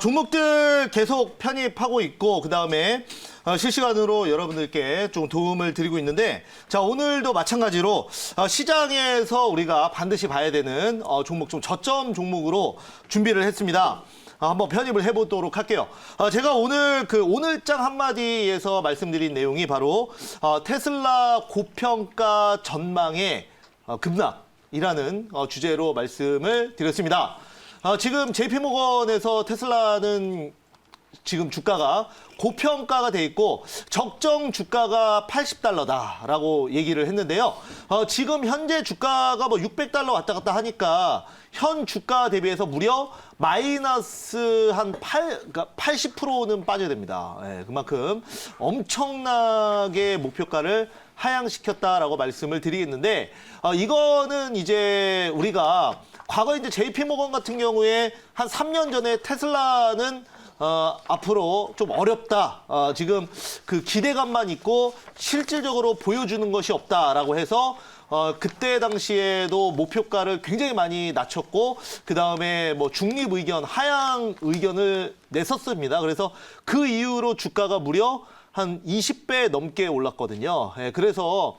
종목들 계속 편입하고 있고 그다음에 실시간으로 여러분들께 좀 도움을 드리고 있는데 자 오늘도 마찬가지로 시장에서 우리가 반드시 봐야 되는 종목 좀 저점 종목으로 준비를 했습니다. 한번 편입을 해보도록 할게요. 제가 오늘 오늘장 한마디에서 말씀드린 내용이 바로 테슬라 고평가 전망의 급락이라는 주제로 말씀을 드렸습니다. 지금 JP모건에서 테슬라는 지금 주가가 고평가가 돼 있고 적정 주가가 $80다라고 얘기를 했는데요. 지금 현재 주가가 뭐 $600 왔다 갔다 하니까 현 주가 대비해서 무려 마이너스 한 80%는 빠져야 됩니다. 네, 그만큼 엄청나게 목표가를 하향시켰다라고 말씀을 드리겠는데 이거는 이제 우리가 과거 이제 JP모건 같은 경우에 한 3년 전에 테슬라는 앞으로 좀 어렵다. 지금 그 기대감만 있고 실질적으로 보여주는 것이 없다라고 해서 그때 당시에도 목표가를 굉장히 많이 낮췄고 그 다음에 뭐 중립 의견, 하향 의견을 냈었습니다. 그래서 그 이후로 주가가 무려 한 20배 넘게 올랐거든요. 예, 그래서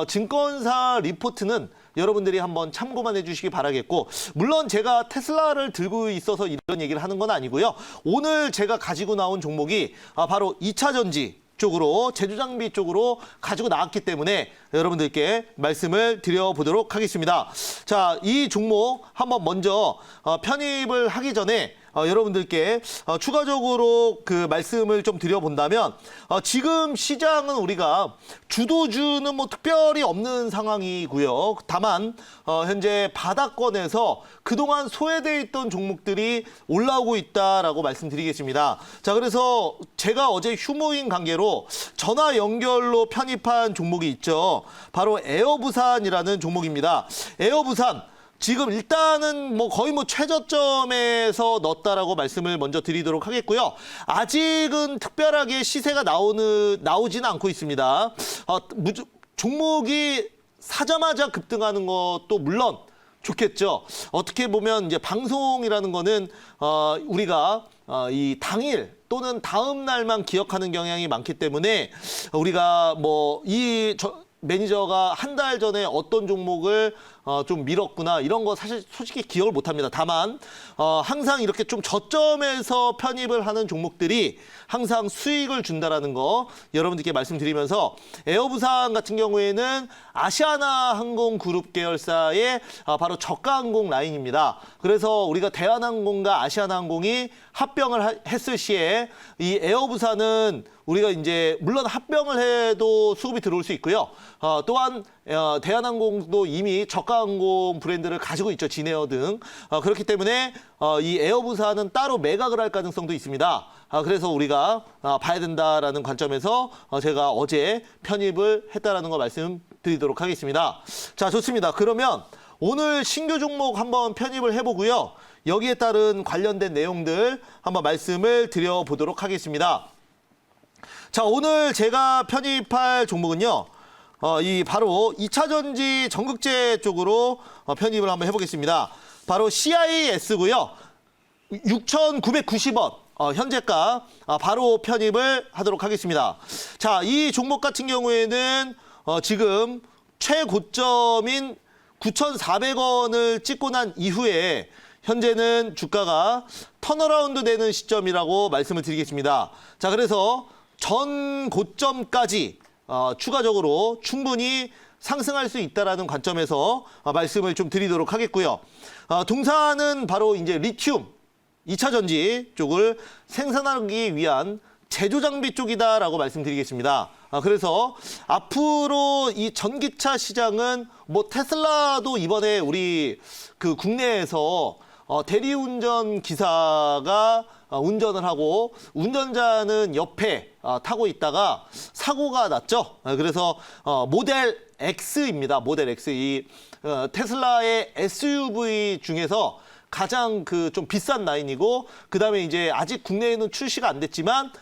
증권사 리포트는 여러분들이 한번 참고만 해주시기 바라겠고 물론 제가 테슬라를 들고 있어서 이런 얘기를 하는 건 아니고요. 오늘 제가 가지고 나온 종목이 바로 2차 전지 쪽으로 제조장비 쪽으로 가지고 나왔기 때문에 여러분들께 말씀을 드려보도록 하겠습니다. 자, 이 종목 한번 먼저 편입을 하기 전에 여러분들께 추가적으로 그 말씀을 좀 드려본다면 지금 시장은 우리가 주도주는 뭐 특별히 없는 상황이고요. 다만 현재 바닥권에서 그동안 소외되어 있던 종목들이 올라오고 있다라고 말씀드리겠습니다. 자, 그래서 제가 어제 휴무인 관계로 전화 연결로 편입한 종목이 있죠. 바로 에어부산이라는 종목입니다. 에어부산 지금 일단은 뭐 거의 뭐 최저점에서 넣었다라고 말씀을 먼저 드리도록 하겠고요. 아직은 특별하게 시세가 나오지는 않고 있습니다. 종목이 사자마자 급등하는 것도 물론 좋겠죠. 어떻게 보면 이제 방송이라는 거는 우리가 이 당일 또는 다음 날만 기억하는 경향이 많기 때문에 우리가 뭐 매니저가 한 달 전에 어떤 종목을 좀 밀었구나 이런 거 사실 솔직히 기억을 못합니다. 다만 항상 이렇게 좀 저점에서 편입을 하는 종목들이 항상 수익을 준다라는 거 여러분들께 말씀드리면서 에어부산 같은 경우에는 아시아나항공 그룹 계열사의 바로 저가항공 라인입니다. 그래서 우리가 대한항공과 아시아나항공이 합병을 했을 시에 이 에어부산은 우리가 이제 물론 합병을 해도 수급이 들어올 수 있고요. 또한 대한항공도 이미 저가항공 브랜드를 가지고 있죠. 진에어 등. 그렇기 때문에 이 에어부산은 따로 매각을 할 가능성도 있습니다. 그래서 우리가 봐야 된다라는 관점에서 제가 어제 편입을 했다라는 거 말씀드리도록 하겠습니다. 자, 좋습니다. 그러면 오늘 신규 종목 한번 편입을 해보고요. 여기에 따른 관련된 내용들 한번 말씀을 드려보도록 하겠습니다. 자, 오늘 제가 편입할 종목은요. 이 바로 2차 전지 전극재 쪽으로 편입을 한번 해보겠습니다. 바로 CIS고요. 6,990원 현재가 바로 편입을 하도록 하겠습니다. 자, 이 종목 같은 경우에는 지금 최고점인 9,400원을 찍고 난 이후에 현재는 주가가 턴어라운드 되는 시점이라고 말씀을 드리겠습니다. 자, 그래서 전 고점까지 추가적으로 충분히 상승할 수 있다라는 관점에서 말씀을 좀 드리도록 하겠고요. 동사는 바로 이제 리튬 2차 전지 쪽을 생산하기 위한 제조 장비 쪽이다라고 말씀드리겠습니다. 그래서 앞으로 이 전기차 시장은 뭐 테슬라도 이번에 우리 그 국내에서 대리운전 기사가 운전을 하고 운전자는 옆에 타고 있다가 사고가 났죠. 그래서 모델 X입니다. 모델 X. 이 테슬라의 SUV 중에서 가장 그 좀 비싼 라인이고 그다음에 이제 아직 국내에는 출시가 안 됐지만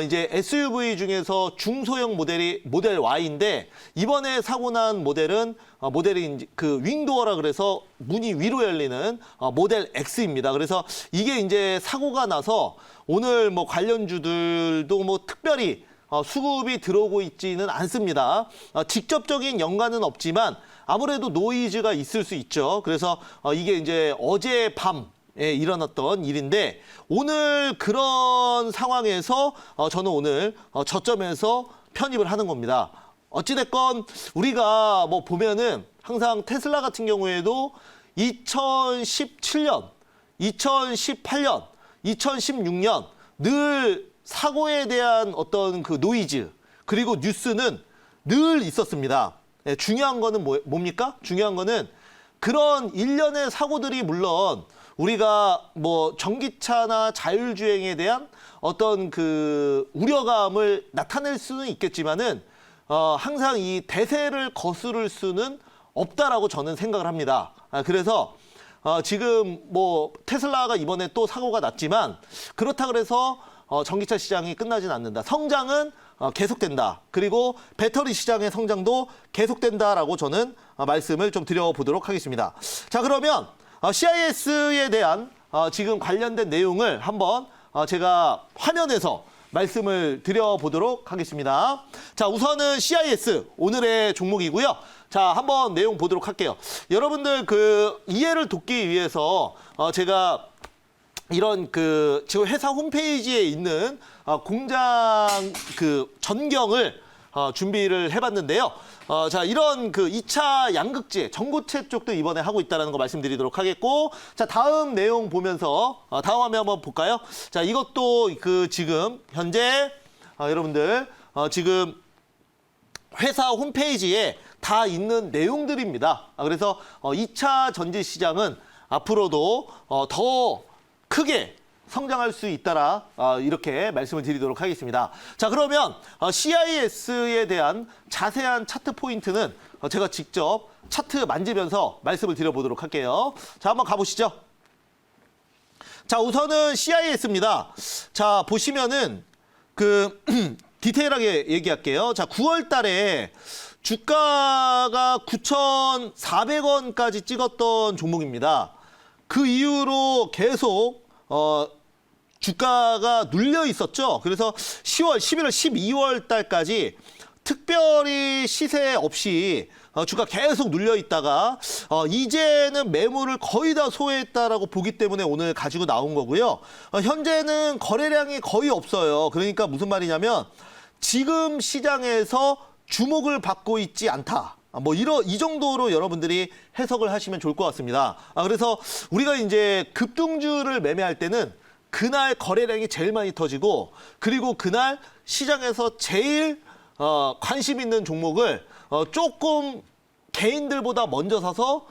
이제 SUV 중에서 중소형 모델이 모델 Y인데 이번에 사고 난 모델은 모델이 그 윙도어라 그래서 문이 위로 열리는 모델 X입니다. 그래서 이게 이제 사고가 나서 오늘 뭐 관련주들도 뭐 특별히 수급이 들어오고 있지는 않습니다. 직접적인 연관은 없지만 아무래도 노이즈가 있을 수 있죠. 그래서 이게 이제 어젯밤 일어났던 일인데 오늘 그런 상황에서 저는 오늘 저점에서 편입을 하는 겁니다. 어찌됐건 우리가 뭐 보면은 항상 테슬라 같은 경우에도 2017년, 2018년, 2016년 늘 사고에 대한 어떤 그 노이즈 그리고 뉴스는 늘 있었습니다. 중요한 거는 뭡니까? 중요한 거는 그런 일련의 사고들이 물론 우리가 뭐 전기차나 자율주행에 대한 어떤 그 우려감을 나타낼 수는 있겠지만은 항상 이 대세를 거스를 수는 없다라고 저는 생각을 합니다. 그래서 지금 뭐 테슬라가 이번에 또 사고가 났지만 그렇다 그래서 전기차 시장이 끝나진 않는다. 성장은 계속된다. 그리고 배터리 시장의 성장도 계속된다라고 저는 말씀을 좀 드려보도록 하겠습니다. 자, 그러면 CIS에 대한 지금 관련된 내용을 한번 제가 화면에서 말씀을 드려보도록 하겠습니다. 자, 우선은 CIS 오늘의 종목이고요. 자, 한번 내용 보도록 할게요. 여러분들 그 이해를 돕기 위해서 제가 이런 그 지금 회사 홈페이지에 있는 공장 그 전경을 준비를 해봤는데요. 자, 이런 그 2차 양극재, 전고체 쪽도 이번에 하고 있다는 거 말씀드리도록 하겠고, 자, 다음 내용 보면서 다음 화면 한번 볼까요? 자, 이것도 그 지금 현재 여러분들 지금 회사 홈페이지에 다 있는 내용들입니다. 그래서 2차 전지 시장은 앞으로도 더 크게 성장할 수 있다라 이렇게 말씀을 드리도록 하겠습니다. 자, 그러면 CIS에 대한 자세한 차트 포인트는 제가 직접 차트 만지면서 말씀을 드려보도록 할게요. 자, 한번 가보시죠. 자, 우선은 CIS입니다. 자, 보시면은 그 디테일하게 얘기할게요. 자, 9월 달에 주가가 9,400원까지 찍었던 종목입니다. 그 이후로 계속 주가가 눌려 있었죠. 그래서 10월, 11월, 12월 달까지 특별히 시세 없이 주가 계속 눌려 있다가 이제는 매물을 거의 다 소화했다라고 보기 때문에 오늘 가지고 나온 거고요. 현재는 거래량이 거의 없어요. 그러니까 무슨 말이냐면 지금 시장에서 주목을 받고 있지 않다. 뭐 이 정도로 여러분들이 해석을 하시면 좋을 것 같습니다. 그래서 우리가 이제 급등주를 매매할 때는 그날 거래량이 제일 많이 터지고 그리고 그날 시장에서 제일 관심 있는 종목을 조금 개인들보다 먼저 사서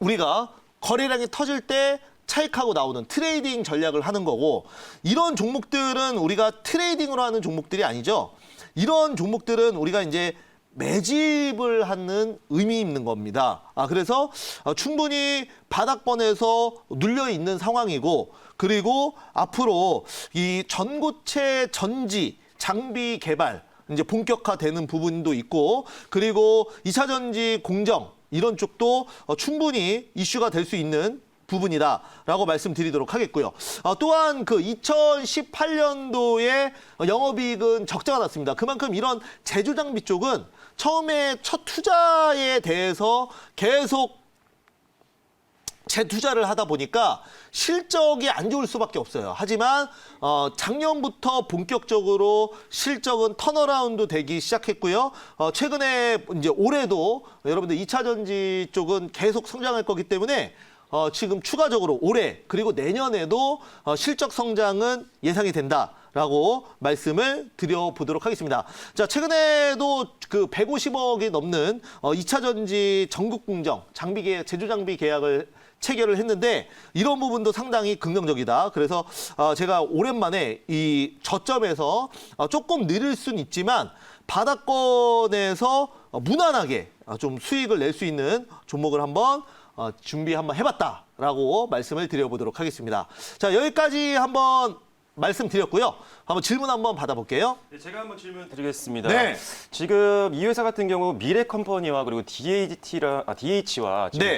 우리가 거래량이 터질 때 차익하고 나오는 트레이딩 전략을 하는 거고, 이런 종목들은 우리가 트레이딩으로 하는 종목들이 아니죠. 이런 종목들은 우리가 이제 매집을 하는 의미 있는 겁니다. 그래서 충분히 바닥권에서 눌려 있는 상황이고, 그리고 앞으로 이 전고체 전지 장비 개발 이제 본격화되는 부분도 있고, 그리고 2차 전지 공정 이런 쪽도 충분히 이슈가 될 수 있는 부분이다라고 말씀드리도록 하겠고요. 또한 그 2018년도에 영업이익은 적자가 났습니다. 그만큼 이런 제조장비 쪽은 처음에 첫 투자에 대해서 계속 재투자를 하다 보니까 실적이 안 좋을 수밖에 없어요. 하지만 작년부터 본격적으로 실적은 턴어라운드 되기 시작했고요. 최근에 이제 올해도 여러분들 2차 전지 쪽은 계속 성장할 거기 때문에 지금 추가적으로 올해 그리고 내년에도 실적 성장은 예상이 된다라고 말씀을 드려보도록 하겠습니다. 자, 최근에도 그 150억이 넘는 2차 전지 전국 공정 장비 계약, 제조 장비 계약을 체결을 했는데 이런 부분도 상당히 긍정적이다. 그래서 제가 오랜만에 이 저점에서 조금 느릴 수는 있지만 바닥권에서 무난하게 좀 수익을 낼 수 있는 종목을 한번 준비 한번 해봤다라고 말씀을 드려보도록 하겠습니다. 자, 여기까지 한번 말씀드렸고요. 한번 질문 한번 받아볼게요. 네, 제가 한번 질문 드리겠습니다. 네. 지금 이 회사 같은 경우 미래컴퍼니와 그리고 DH와 지금 네.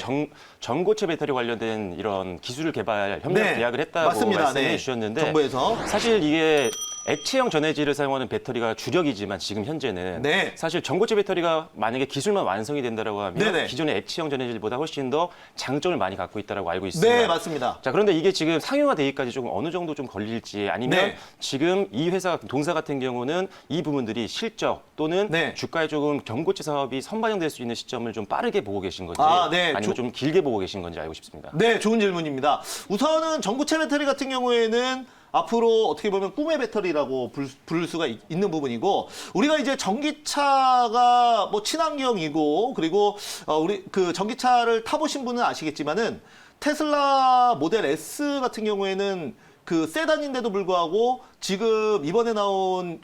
전고체 배터리 관련된 이런 기술 개발 협력 네. 계약을 했다고 맞습니다. 말씀해 네. 주셨는데 정부에서. 사실 이게 액체형 전해질을 사용하는 배터리가 주력이지만 지금 현재는 네. 사실 전고체 배터리가 만약에 기술만 완성이 된다고 하면 네네. 기존의 액체형 전해질보다 훨씬 더 장점을 많이 갖고 있다고 알고 있습니다. 네, 맞습니다. 자, 그런데 이게 지금 상용화되기까지 조금 어느 정도 좀 걸릴지 아니면 네. 지금 이 회사 동사 같은 경우는 이 부분들이 실적 또는 네. 주가에 조금 경고체 사업이 선반영될 수 있는 시점을 좀 빠르게 보고 계신 건지 네. 아니면 좀 길게 보고 계신 건지 알고 싶습니다. 네, 좋은 질문입니다. 우선은 전고체 배터리 같은 경우에는 앞으로 어떻게 보면 꿈의 배터리라고 부를 수가 있는 부분이고, 우리가 이제 전기차가 뭐 친환경이고, 그리고 우리 그 전기차를 타보신 분은 아시겠지만은 테슬라 모델 S 같은 경우에는 그 세단인데도 불구하고 지금 이번에 나온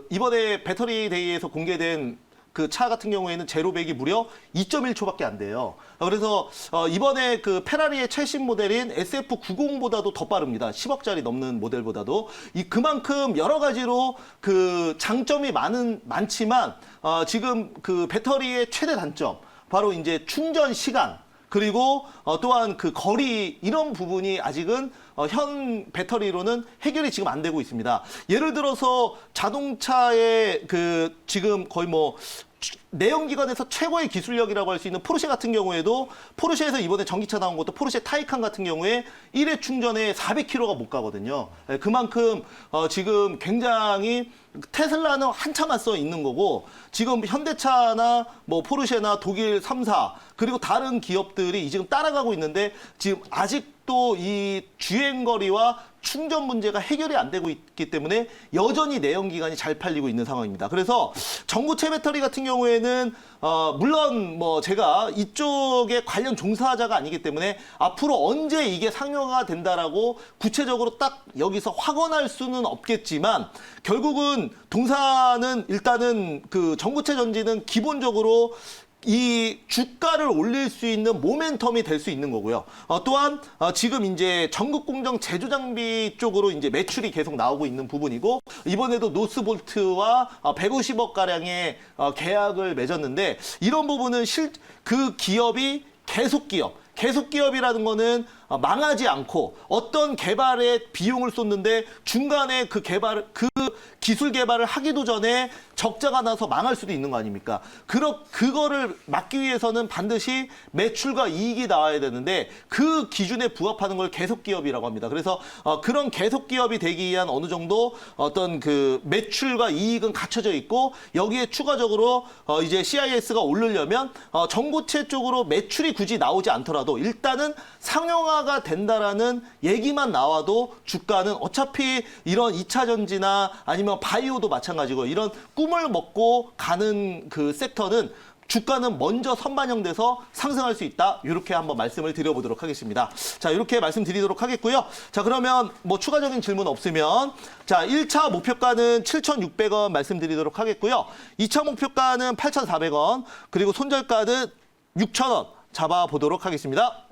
이번에 배터리 데이에서 공개된 그 차 같은 경우에는 제로백이 무려 2.1초밖에 안 돼요. 그래서 이번에 그 페라리의 최신 모델인 SF90보다도 더 빠릅니다. 10억짜리 넘는 모델보다도. 그만큼 여러 가지로 그 장점이 많지만 지금 그 배터리의 최대 단점, 바로 이제 충전 시간, 그리고 또한 그 거리, 이런 부분이 아직은 현 배터리로는 해결이 지금 안 되고 있습니다. 예를 들어서 자동차의 그 지금 거의 뭐 내연기관에서 최고의 기술력이라고 할 수 있는 포르쉐 같은 경우에도, 포르쉐에서 이번에 전기차 나온 것도 포르쉐 타이칸 같은 경우에 1회 충전에 400km가 못 가거든요. 그만큼 지금 굉장히 테슬라는 한참 앞서 있는 거고, 지금 현대차나 뭐 포르쉐나 독일 3사 그리고 다른 기업들이 지금 따라가고 있는데, 지금 아직도 이 주행거리와 충전 문제가 해결이 안 되고 있기 때문에 여전히 내연기관이 잘 팔리고 있는 상황입니다. 그래서 전고체 배터리 같은 경우에는 물론 뭐 제가 이쪽에 관련 종사자가 아니기 때문에 앞으로 언제 이게 상용화가 된다라고 구체적으로 딱 여기서 확언할 수는 없겠지만, 결국은 동사는 일단은 그 전고체 전지는 기본적으로 이 주가를 올릴 수 있는 모멘텀이 될 수 있는 거고요. 또한 지금 이제 전극 공정 제조 장비 쪽으로 이제 매출이 계속 나오고 있는 부분이고, 이번에도 노스볼트와 150억 가량의 계약을 맺었는데, 이런 부분은 그 기업이 계속 기업이라는 거는 망하지 않고 어떤 개발에 비용을 쏟는데 중간에 그 기술 개발을 하기도 전에 적자가 나서 망할 수도 있는 거 아닙니까? 그거를 막기 위해서는 반드시 매출과 이익이 나와야 되는데, 그 기준에 부합하는 걸 계속 기업이라고 합니다. 그래서 그런 계속 기업이 되기 위한 어느 정도 어떤 그 매출과 이익은 갖춰져 있고, 여기에 추가적으로 이제 CIS가 오르려면 전고체 쪽으로 매출이 굳이 나오지 않더라도 일단은 상용화가 된다라는 얘기만 나와도 주가는 어차피 이런 2차 전지나 아니면 바이오도 마찬가지고, 이런 꿈을 먹고 가는 그 섹터는 주가는 먼저 선반영돼서 상승할 수 있다. 이렇게 한번 말씀을 드려보도록 하겠습니다. 자, 이렇게 말씀드리도록 하겠고요. 자, 그러면 뭐 추가적인 질문 없으면, 자, 1차 목표가는 7,600원 말씀드리도록 하겠고요. 2차 목표가는 8,400원, 그리고 손절가는 6,000원 잡아보도록 하겠습니다.